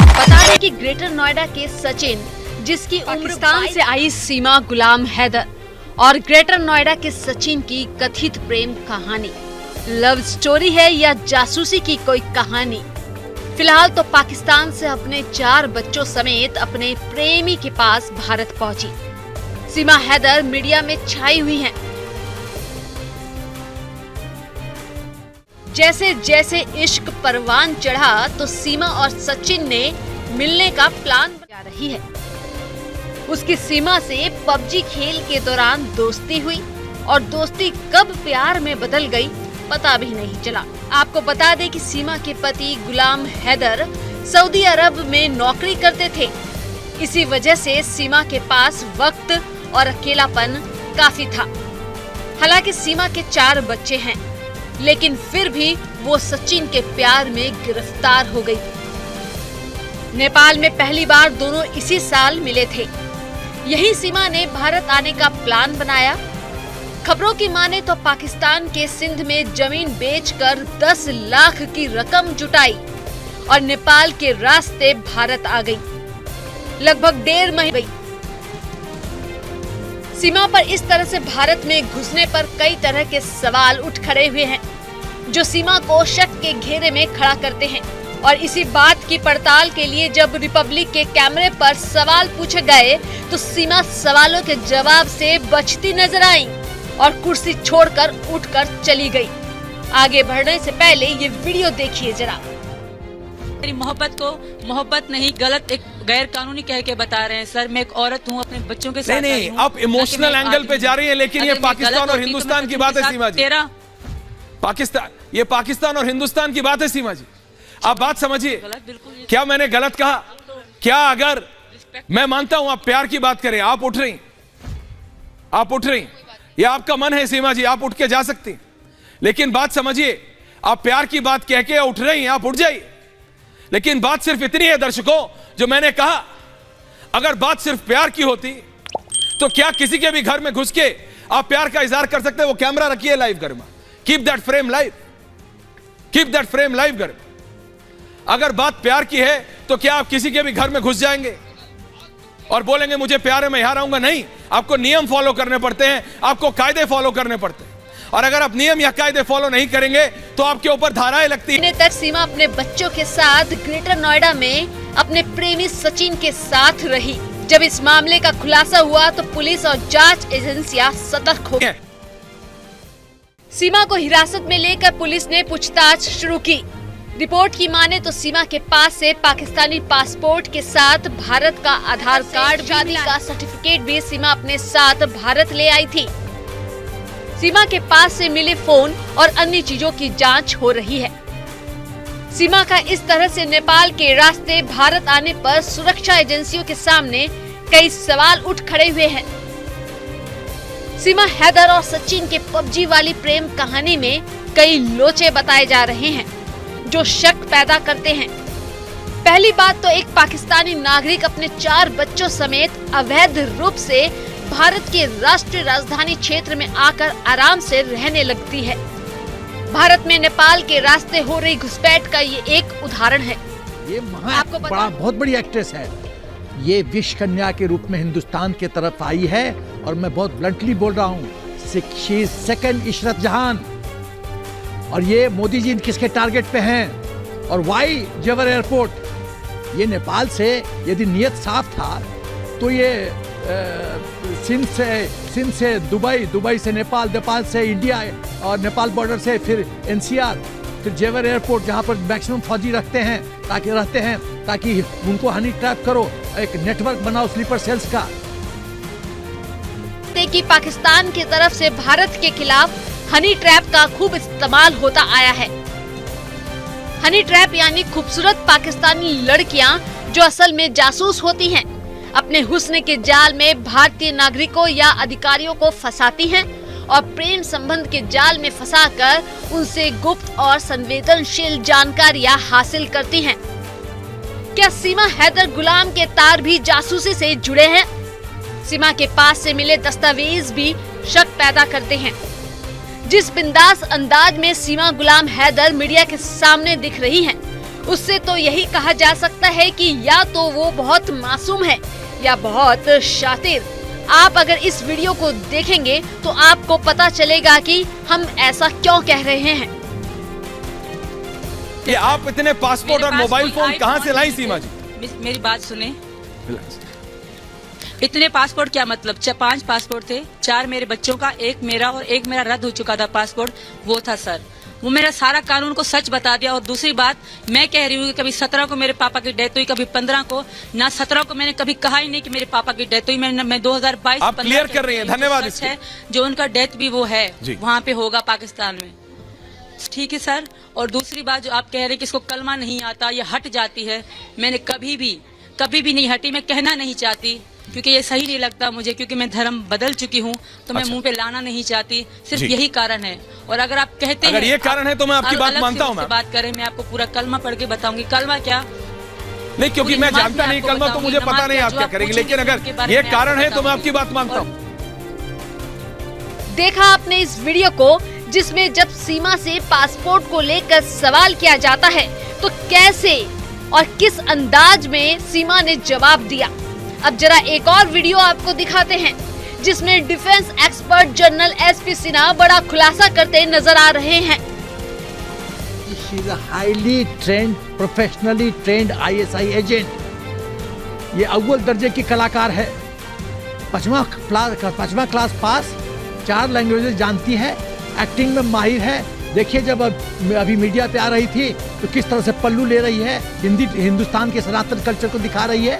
बता दें कि ग्रेटर नोएडा के सचिन, जिसकी पाकिस्तान से आई सीमा गुलाम हैदर, और ग्रेटर नोएडा के सचिन की कथित प्रेम कहानी लव स्टोरी है या जासूसी की कोई कहानी। फिलहाल तो पाकिस्तान से अपने 4 बच्चों समेत अपने प्रेमी के पास भारत पहुंची सीमा हैदर मीडिया में छाई हुई हैं। जैसे जैसे इश्क परवान चढ़ा तो सीमा और सचिन ने मिलने का प्लान बना रही है। उसकी सीमा से पबजी खेल के दौरान दोस्ती हुई और दोस्ती कब प्यार में बदल गई पता भी नहीं चला। आपको बता दें कि सीमा के पति गुलाम हैदर सऊदी अरब में नौकरी करते थे। इसी वजह से सीमा के पास वक्त और अकेलापन काफी था। हालांकि सीमा के 4 बच्चे हैं, लेकिन फिर भी वो सचिन के प्यार में गिरफ्तार हो गई। नेपाल में पहली बार दोनों इसी साल मिले थे। यही सीमा ने भारत आने का प्लान बनाया। खबरों की माने तो पाकिस्तान के सिंध में जमीन बेचकर 10 लाख की रकम जुटाई और नेपाल के रास्ते भारत आ गई। लगभग 1.5 महीने गई। सीमा पर इस तरह से भारत में घुसने पर कई तरह के सवाल उठ खड़े हुए हैं, जो सीमा को शक के घेरे में खड़ा करते हैं। और इसी बात की पड़ताल के लिए जब रिपब्लिक के कैमरे पर सवाल पूछे गए तो सीमा सवालों के जवाब से बचती नजर आई और कुर्सी छोड़कर उठकर चली गई। आगे बढ़ने से पहले ये वीडियो देखिए जरा। मेरी मोहब्बत को मोहब्बत नहीं, गलत एक गैर कानूनी कह के बता रहे हैं सर। मैं एक औरत हूँ, अपने बच्चों के साथ नहीं, आप इमोशनल एंगल पे जा रही है, लेकिन ये पाकिस्तान और हिंदुस्तान की बात है सीमा जी। ये पाकिस्तान और हिंदुस्तान की बात है सीमा जी। आप बात समझिए। क्या मैंने गलत कहा? क्या अगर मैं मानता हूं आप प्यार की बात करें, आप उठ रही, ये आपका मन है सीमा जी, आप उठ के जा सकती, लेकिन बात समझिए, आप प्यार की बात कह के उठ रही हैं, आप उठ जाइए। लेकिन बात सिर्फ इतनी है दर्शकों, जो मैंने कहा, अगर बात सिर्फ प्यार की होती तो क्या किसी के भी घर में घुस के आप प्यार का इजहार कर सकते? वो कैमरा रखिए लाइव घर में, कीप दैट फ्रेम लाइव घर में। अगर बात प्यार की है तो क्या आप किसी के भी घर में घुस जाएंगे और बोलेंगे मुझे प्यार है मैं यहां रहूंगा? नहीं, आपको नियम फॉलो करने पड़ते हैं, आपको कायदे फॉलो करने पड़ते हैं। और अगर आप नियम या कायदे फॉलो नहीं करेंगे तो आपके ऊपर धाराएं लगती हैं। तक सीमा अपने बच्चों के साथ ग्रेटर नोएडा में अपने प्रेमी सचिन के साथ रही। जब इस मामले का खुलासा हुआ तो पुलिस और जांच एजेंसियां सतर्क हो गई। सीमा को हिरासत में लेकर पुलिस ने पूछताछ शुरू की। रिपोर्ट की माने तो सीमा के पास से पाकिस्तानी पासपोर्ट के साथ भारत का आधार कार्ड, शादी का सर्टिफिकेट भी सीमा अपने साथ भारत ले आई थी। सीमा के पास से मिले फोन और अन्य चीजों की जांच हो रही है। सीमा का इस तरह से नेपाल के रास्ते भारत आने पर सुरक्षा एजेंसियों के सामने कई सवाल उठ खड़े हुए हैं। सीमा हैदर और सचिन के पबजी वाली प्रेम कहानी में कई लोचे बताए जा रहे हैं, जो शक पैदा करते हैं। पहली बात तो एक पाकिस्तानी नागरिक अपने 4 बच्चों समेत अवैध रूप से भारत के राष्ट्रीय राजधानी क्षेत्र में आकर आराम से रहने लगती है। भारत में नेपाल के रास्ते हो रही घुसपैठ का ये एक उदाहरण है। ये आपको बहुत बड़ी एक्ट्रेस है। ये विश्व कन्या के रूप में हिंदुस्तान की तरफ आई है और मैं बहुत ब्लंटली बोल रहा हूँ, शी इज सेकंड इशरत जहान। और ये मोदी जी किसके टारगेट पे हैं? और वाई जेवर एयरपोर्ट? ये नेपाल से यदि नियत साफ था तो ये सिंध से दुबई से नेपाल, नेपाल से इंडिया और नेपाल बॉर्डर से फिर एनसीआर, फिर जेवर एयरपोर्ट जहाँ पर मैक्सिमम फौजी रहते हैं ताकि उनको हनी ट्रैप करो, एक नेटवर्क बनाओ स्लीपर सेल्स का। कि पाकिस्तान की तरफ से भारत के खिलाफ हनी ट्रैप का खूब इस्तेमाल होता आया है। हनी ट्रैप यानी खूबसूरत पाकिस्तानी लड़कियां जो असल में जासूस होती हैं, अपने हुस्न के जाल में भारतीय नागरिकों या अधिकारियों को फंसाती हैं और प्रेम संबंध के जाल में फंसाकर उनसे गुप्त और संवेदनशील जानकारियां हासिल करती हैं। क्या सीमा हैदर गुलाम के तार भी जासूसी से जुड़े हैं? सीमा के पास से मिले दस्तावेज भी शक पैदा करते हैं। जिस बिंदास अंदाज में सीमा गुलाम हैदर मीडिया के सामने दिख रही हैं, उससे तो यही कहा जा सकता है कि या तो वो बहुत मासूम है या बहुत शातिर। आप अगर इस वीडियो को देखेंगे तो आपको पता चलेगा कि हम ऐसा क्यों कह रहे हैं। कि आप इतने पासपोर्ट और मोबाइल फोन कहां से लाई सीमा जी? मेरी बात सुने। इतने पासपोर्ट क्या मतलब? 5 पासपोर्ट थे, 4 मेरे बच्चों का, 1 मेरा और 1 मेरा रद्द हो चुका था पासपोर्ट, वो था सर। वो मेरा सारा कानून को सच बता दिया। और दूसरी बात मैं कह रही हूँ कि कभी 17 को मेरे पापा की डेथ हुई, कभी 15 को, ना 17 को मैंने कभी कहा ही नहीं कि मेरे पापा की डेथ हुई। मैं 2022 आप क्लियर कर रही हैं, धन्यवाद। है जो उनका डेथ भी वो है वहाँ पे होगा पाकिस्तान में, ठीक है सर। और दूसरी बात जो आप कह रहे हैं कि इसको कलमा नहीं आता, ये हट जाती है, मैंने कभी भी नहीं हटी। मैं कहना नहीं चाहती क्योंकि ये सही नहीं लगता मुझे, क्योंकि मैं धर्म बदल चुकी हूँ, तो मैं मुंह पे लाना नहीं चाहती। सिर्फ यही कारण है। और अगर आप कहते हैं, अगर ये कारण है तो मैं आपकी बात मानता हूँ। बात करें, मैं आपको पूरा कलमा पढ़ के बताऊंगी। कलमा क्या? नहीं, क्योंकि मैं जानता नहीं कलमा, तो मुझे पता नहीं आप क्या करेंगे, लेकिन अगर ये कारण है तो मैं आपकी बात मानता हूँ। देखा आपने इस वीडियो को, जिसमें जब सीमा से पासपोर्ट को लेकर सवाल किया जाता है तो कैसे और किस अंदाज में सीमा ने जवाब दिया। अब जरा एक और वीडियो आपको दिखाते हैं, जिसमें defence expert general SP Sinha बड़ा खुलासा करते नजर आ रहे हैं। She is a highly trained, professionally trained ISI agent. ये अव्वल दर्जे की कलाकार है, 5वां क्लास पास, 4 लैंग्वेजेस जानती है, एक्टिंग में माहिर है। देखिए जब अभी मीडिया पे आ रही थी तो किस तरह से पल्लू ले रही है, हिंदुस्तान के सनातन कल्चर को दिखा रही है।